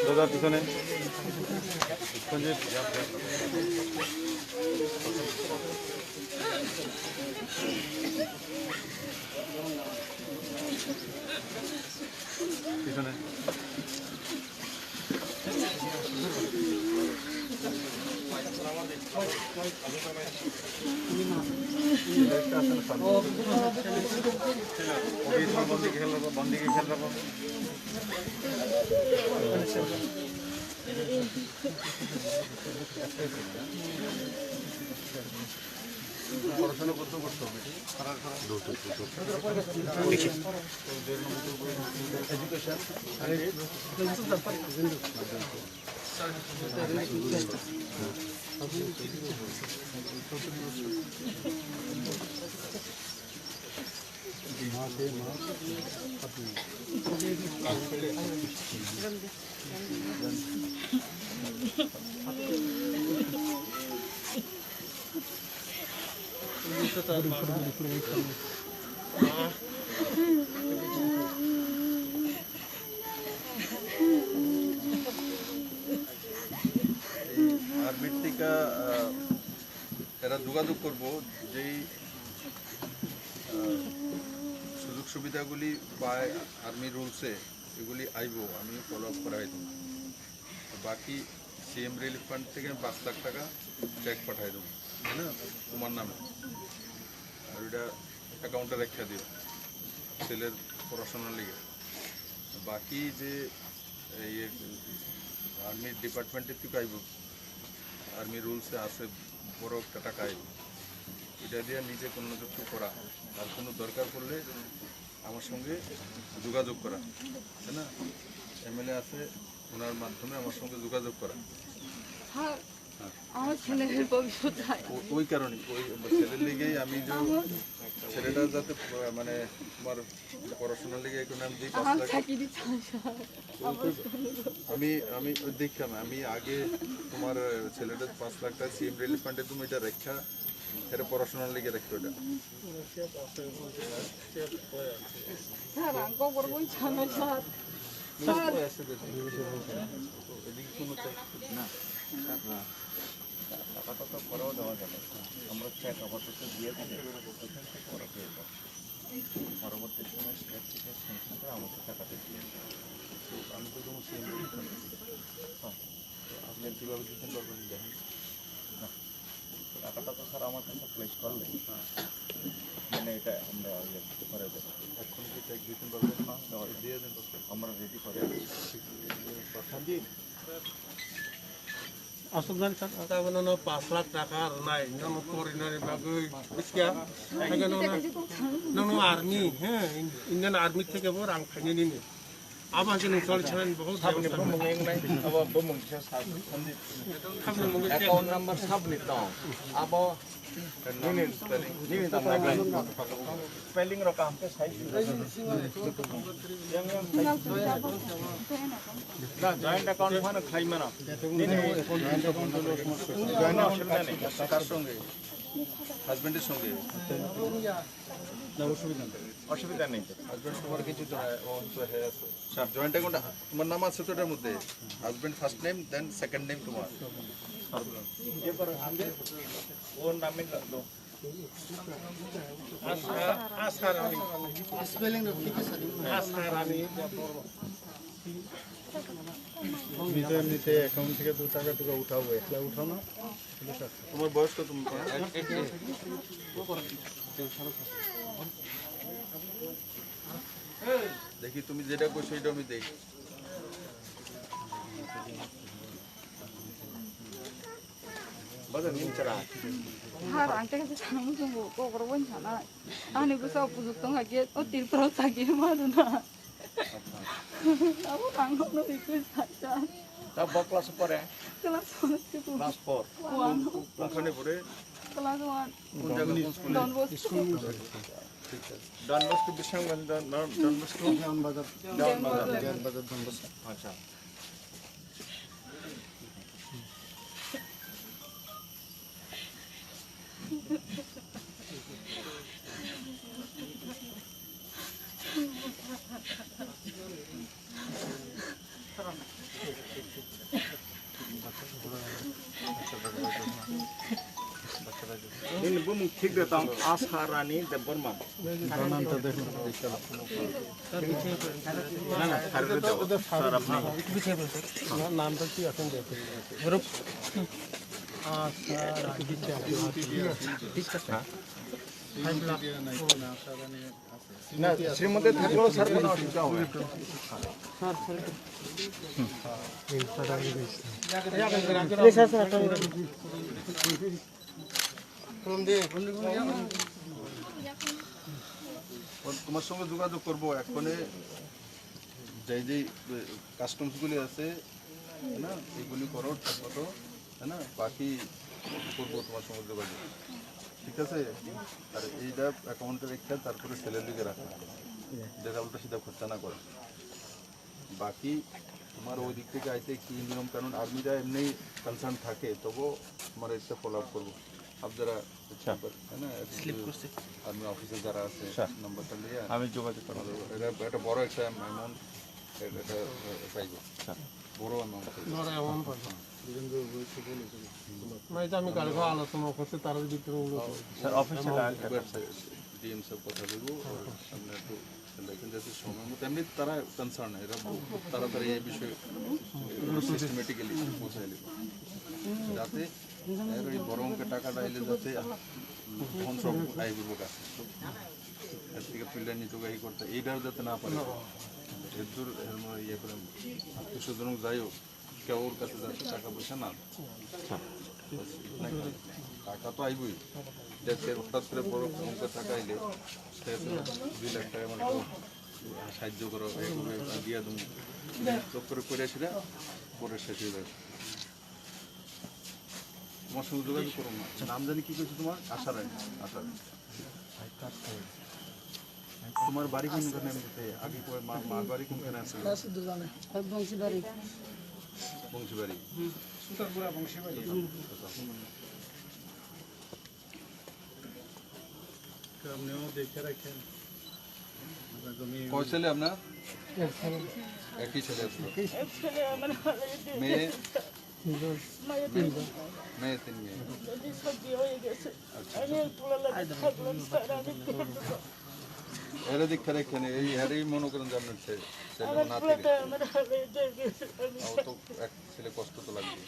দাদা পিছনে পিছনে बंदी खेल रहा পড়াশোনা করতে করতে হবে এডুকেশন আর্মির থেকে এরা যোগাযোগ করবো যেই সুযোগ সুবিধাগুলি পায় আর্মি রুলসে এগুলি আইব আমি ফলো আপ করাই দেব বাকি সিএম রিলিফ ফান্ড থেকে 5 লাখ টাকা চেক পাঠাই দেবো তাই না তোমার নামে আর এটা অ্যাকাউন্টে রেখে দিও ছেলের পড়াশোনার লিগে বাকি যে আর্মির ডিপার্টমেন্টের থেকে আইব আর্মি রুলসে আছে বড় একটা টাকা আইব এটা দিয়ে নিজে কোনো কিছু করা আর কোনো দরকার পড়লে আমার সঙ্গে যোগাযোগ করা তাই না এমএলএ আছে ওনার মাধ্যমে আমার সঙ্গে যোগাযোগ করা আমার ছেলের ভবিষ্যৎ ওই কারণে ওই ছেলের লিগেই আমি যে ছেলেটা যাতে মানে তোমার পড়াশোনার লিগে একটু নাম দিই আমি আমি দেখলাম আমি আগে তোমার ছেলেটা 5 লাখ টাকা সিএম রিলিফ ফান্ডে তুমি এটা রেখা এটা পড়াশোনার লিগে রেখো এটা টাকাটা তো পরেও দেওয়া যাবে আমরা চেক আপাতত দিয়ে দিলে পরবর্তী সময় স্টেট থেকে স্যাংশন করে আমাকে টাকাটা দিয়ে তো আমি তো যেমন সেম আপনি কীভাবে দিচ্ছেন দরকার দেখেন না টাকাটা তো স্যার আমার কাছে প্লেস করলে মানে এটা আমরা করে দেবো এখন কি চেক দিতে পারবেন দিয়ে দেন আমরা রেডি করে Asukdan kata nono 5 lakh taka Rinai nono foreigner bagai biskia aja nono army Indian army থেকে বড় রাং খাইনি নিনি আবার যে চল চলেন বহুত আপনি বমঙ্গেং নাই আবার বমঙ্গ সাব খাবনে মঙ্গে অ্যাকাউন্ট নাম্বার সাবমিট দাও আবার নিনি স্পেলিং রকম पे सही না জয়েন্ট অ্যাকাউন্ট মানে খাইমা না নিনি জয়েন্ট অ্যাকাউন্ট কার সঙ্গে হাজবেন্ডের সঙ্গে অসুবিধা নেই হাজবেন্ড তোমার কিছু স্যার জয়েন্ট অ্যাকাউন্ট তোমার নাম আছে তো এটার মধ্যে husband first name then second name তোমার এবার ওর নামে দাও আসারানি স্পেলিং ঠিক আছে আসারানি নিতে অ্যাকাউন্ট থেকে 2 টাকা টুকা উঠাবো একলা উঠাও না তোমার বয়স কত দেখি তুমি যেটা কইছো সেটা আমি দেখি বাজার নিন চড়া har ante ka sa nang sungo ko korban sana ani ko sa puzuk tong ha ge o Tripura sa ge maruna abo ang no request sa তা ক্লাস পড়ে kelas 1 ক্লাস 4 কোনখানে পড়ে kelas 1 কোন জায়গা কোন স্কুলে don bosco Don Bosco Bishangan Don Bosco Gyan Bazar Don Bosco আচ্ছা ঠিক দিতাম আশা রানী দেববর্মা না না ফারুক দেব স্যার আপনি নামটা কি এখন দেখুন না শ্রীমতী থাকলেও স্যার কোনো অসুবিধা হবে তোমার সঙ্গে যোগাযোগ করবো এখনে যে কাস্টমসগুলি আছে না এগুলি করো ঠিক মতো না বাকি করবো তোমার সঙ্গে যোগাযোগ ঠিক আছে আর এইটা অ্যাকাউন্টে রেখে তারপরে সেলের দিকে রাখা যেটা উল্টা সিধা খরচা না করে বাকি তোমার ওই দিক থেকে আইতে কি নিয়ম কানুন আর্মিরা এমনি কনসার্ন থাকে তবুও তোমার এসে ফলো আপ করবো আপনারা আর্মি অফিসে যারা আছে নাম্বারটা নিয়ে আমি যোগাযোগ করব এটা একটা বড় একটা অ্যামাউন্ট এটা পাইব বড় অ্যামাউন্ট আমি গাড়ি আলোচনা করছি তার ভিতরে স্যার অফিসে ডিএম স্যার কথা বলবো সামনে একটু দেখেন যাতে সময় মতো এমনি তারা কনসার্ন এরা খুব তাড়াতাড়ি এই বিষয়ে সিস্টেমেটিক্যালি পৌঁছাই নেবে যাতে এর ওই বড় অঙ্কের টাকাটা এলে যাতে তখন সব আইব কাছে এর থেকে ফিল্ডার নিতে গাড়ি করতে এইটাও যাতে না পারে এর দূর ইয়ে করে আত্মীয়স্বজনক যাই হোক কেউ ওর কাছে যাতে টাকা পয়সা না টাকা তো আইবই যাতে হঠাৎ করে বড় অঙ্কের টাকা আইলে 2 লাখ টাকা মানে সাহায্য করো দিয়ে তুমি চোখ করে সেটা পরে শেষ হয়ে যাবে তোমার সঙ্গে যোগাযোগ করো না নাম জানি কি করছো তোমার আশা রায় আশা তোমার বাড়ি কোনখানে আগে মার বাড়ি কোনখানে আছে বংশীবাড়ি সুতারপুরা বংশীবাড়ি আপনিও দেখে রাখেন কয় ছেলে আপনার একই ছেলে আছে মেয়ে মেয়ে 3 মেয়ে এরা দীক্ষা রেখেন এই হারেই মনে করেন যে আপনার ছেলে না থেকে তো এক ছেলে কষ্ট তো লাগবে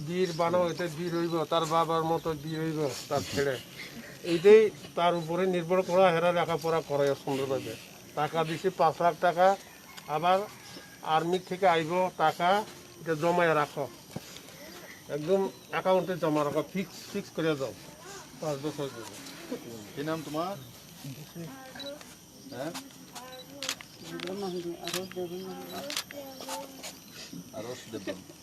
বীর বানাও এতে বীর হইব তার বাবার মতো বীর হইব তার ছেলে এইটাই তার উপরে নির্ভর করা হেরা লেখাপড়া করে সুন্দরভাবে টাকা দিছি 5 লাখ টাকা আবার আর্মি থেকে আইব টাকা এটা জমায় রাখো একদম অ্যাকাউন্টে জমা রাখো ফিক্স করে দাও 5 বছর ধরে কি নাম তোমার হ্যাঁ আরশ দেববর্মা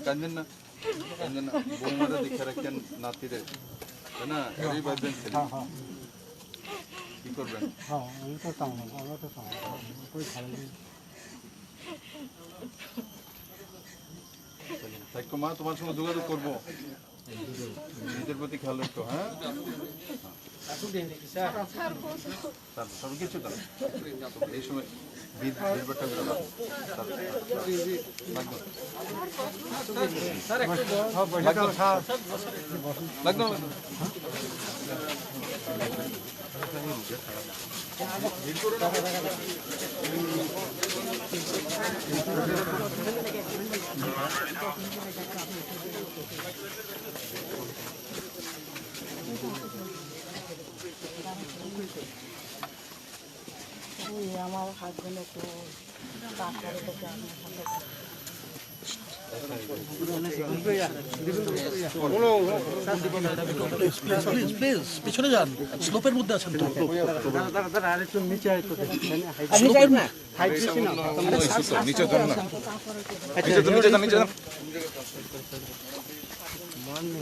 কান্দেন না বৌমারা দেখে রাখেন নাতিরে তাই না এরই ভাববেন কি করবেন মা তোমার সঙ্গে যোগাযোগ করবো নিজের প্রতি খেয়াল রাখতো হ্যাঁ সব কিছু দাও এই সময় আমার হাজবেন্ড একটু কাজ করে তো পিছনে যান স্লোপের মধ্যে আছেন তো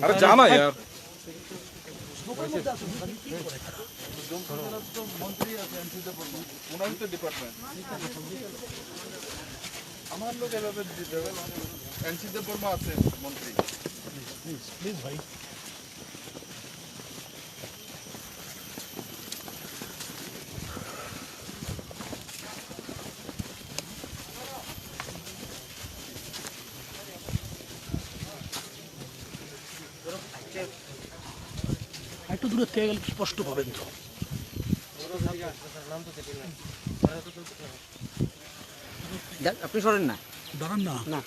আরে জানা यार মন্ত্রী আছে এনসি দেববর্মা, ওনারই তো ডিপার্টমেন্ট। আমার লোক এভাবে দিতে হবে, এনসি দেববর্মা আছে মন্ত্রী। প্লিজ ভাই একটু দূরে থেকে গেলে স্পষ্ট পাবেন তো। আপনি সরেন না, দাঁড়ান না না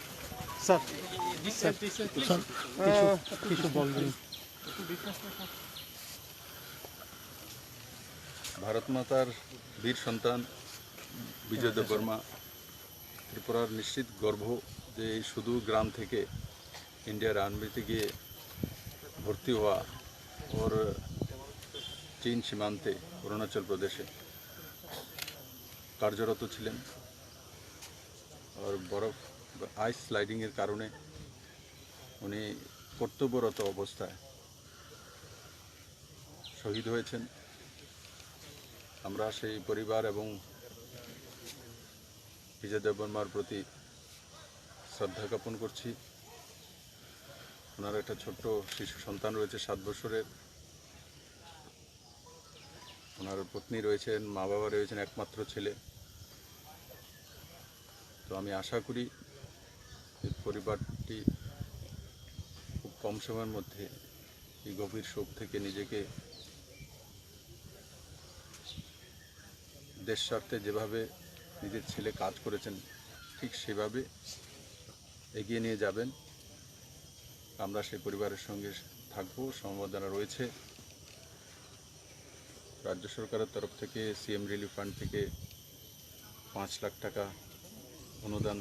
স্যার স্যার কিছু বলবেন? ভারত মাতার বীর সন্তান বিজয় দেববর্মা ত্রিপুরার নিশ্চিত গর্ব যে এই শুধু গ্রাম থেকে ইন্ডিয়ার আর্মিতে গিয়ে ভর্তি হওয়া, ওর চীন সীমান্তে অরুণাচল প্রদেশে কার্যরত ছিলেন। আর বরফ আইস স্লাইডিংয়ের কারণে উনি কর্তব্যরত অবস্থায় শহীদ হয়েছেন। আমরা সেই পরিবার এবং বিজয় দেববর্মার প্রতি শ্রদ্ধা জ্ঞাপন করছি। ওনার একটা ছোট্ট শিশু সন্তান রয়েছে 7 বছরের, ওনার পত্নী রয়েছেন, মা বাবা রয়েছেন, একমাত্র ছেলে। তো আমি আশা করি এই পরিবারটি খুব কম সময়ের মধ্যে এই গভীর শোক থেকে নিজেকে দেশ স্বার্থে যেভাবে নিজের ছেলে কাজ করেছেন ঠিক সেভাবে এগিয়ে নিয়ে যাবেন। আমরা সেই পরিবারের সঙ্গে থাকবো, সমবেদনা রয়েছে। রাজ্য সরকারের তরফ থেকে সিএম রিলিফ ফান্ড থেকে 5 লাখ টাকা অনুদান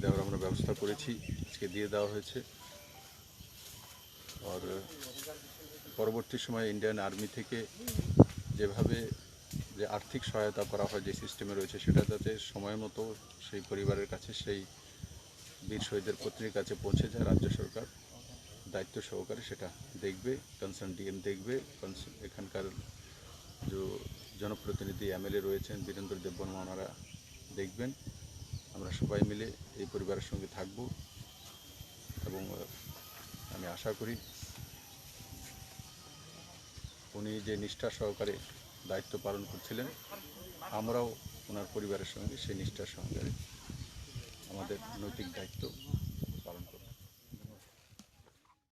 দেওয়ার আমরা ব্যবস্থা করেছি, আজকে দিয়ে দেওয়া হয়েছে। আর পরবর্তী সময়ে ইন্ডিয়ান আর্মি থেকে যেভাবে যে আর্থিক সহায়তা করা হয়, যে সিস্টেমে রয়েছে, সেটা যাতে সময় মতো সেই পরিবারের কাছে, সেই বীর শহীদের পত্নীর কাছে পৌঁছে যায়। রাজ্য সরকার দায়িত্ব সহকারে সেটা দেখবে, কনসার্ন ডিএম দেখবে, এখানকার যে জনপ্রতিনিধি এমএলএ রয়েছেন বীরেন্দ্র দেববর্মা, ওনারা দেখবেন। আমরা সবাই মিলে এই পরিবারের সঙ্গে থাকব এবং আমি আশা করি উনি যে নিষ্ঠা সহকারে দায়িত্ব পালন করছিলেন, আমরাও ওনার পরিবারের সঙ্গে সেই নিষ্ঠার সহকারে আমাদের নৈতিক দায়িত্ব